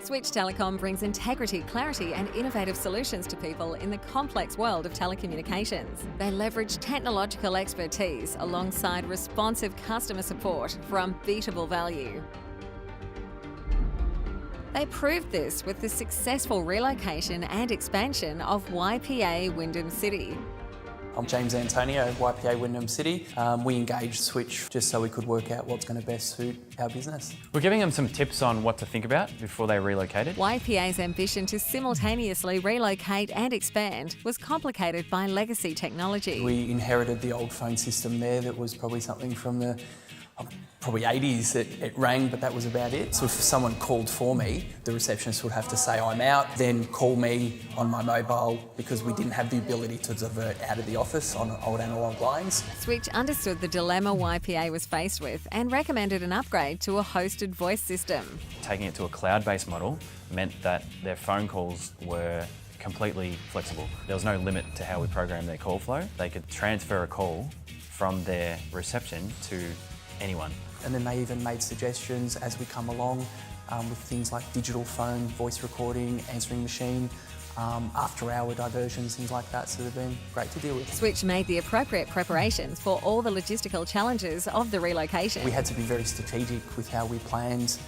Switch Telecom brings integrity, clarity and innovative solutions to people in the complex world of telecommunications. They leverage technological expertise alongside responsive customer support for unbeatable value. They proved this with the successful relocation and expansion of YPA Wyndham City. I'm James Antonio, YPA Wyndham City. We engaged Switch just so we could work out what's going to best suit our business. We're giving them some tips on what to think about before they relocated. YPA's ambition to simultaneously relocate and expand was complicated by legacy technology. We inherited the old phone system there that was probably something from the probably 80s. It rang, but that was about it. So if someone called for me, the receptionist would have to say I'm out, then call me on my mobile because we didn't have the ability to divert out of the office on old analogue lines. Switch understood the dilemma YPA was faced with and recommended an upgrade to a hosted voice system. Taking it to a cloud-based model meant that their phone calls were completely flexible. There was no limit to how we programmed their call flow. They could transfer a call from their reception to anyone. And then they even made suggestions as we come along with things like digital phone, voice recording, answering machine, after-hour diversions, things like that. So they've been great to deal with. Switch made the appropriate preparations for all the logistical challenges of the relocation. We had to be very strategic with how we planned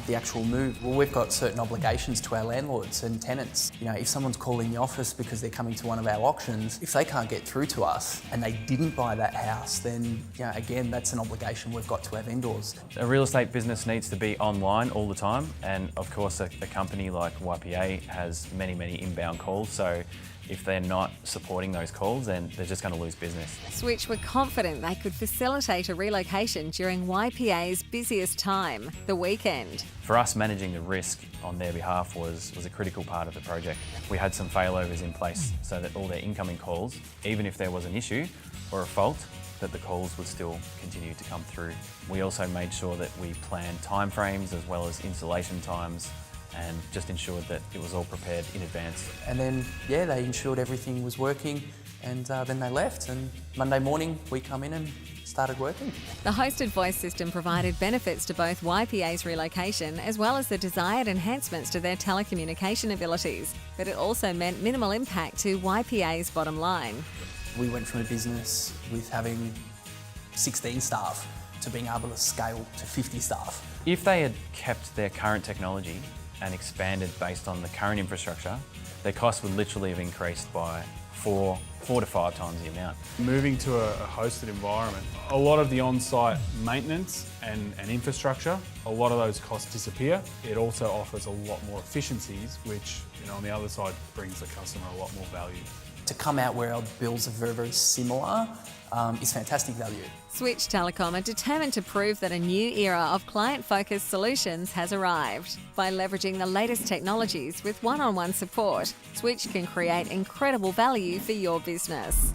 the actual move. Well, we've got certain obligations to our landlords and tenants. You know, if someone's calling the office because they're coming to one of our auctions, if they can't get through to us and they didn't buy that house, then, you know, again, that's an obligation we've got to our vendors. A real estate business needs to be online all the time, and of course a company like YPA has many inbound calls, so if they're not supporting those calls, then they're just going to lose business. Switch were confident they could facilitate a relocation during YPA's busiest time, the weekend. For us, managing the risk on their behalf was a critical part of the project. We had some failovers in place so that all their incoming calls, even if there was an issue or a fault, that the calls would still continue to come through. We also made sure that we planned timeframes as well as installation times, and just ensured that it was all prepared in advance. And then, yeah, they ensured everything was working, and then they left, and Monday morning we come in and started working. The hosted voice system provided benefits to both YPA's relocation as well as the desired enhancements to their telecommunication abilities, but it also meant minimal impact to YPA's bottom line. We went from a business with having 16 staff to being able to scale to 50 staff. If they had kept their current technology and expanded based on the current infrastructure, their costs would literally have increased by four to five times the amount. Moving to a hosted environment, a lot of the on-site maintenance and infrastructure, a lot of those costs disappear. It also offers a lot more efficiencies, which, you know, on the other side brings the customer a lot more value. To come out where our bills are very similar is fantastic value. Switch Telecom are determined to prove that a new era of client-focused solutions has arrived. By leveraging the latest technologies with one-on-one support, Switch can create incredible value for your business.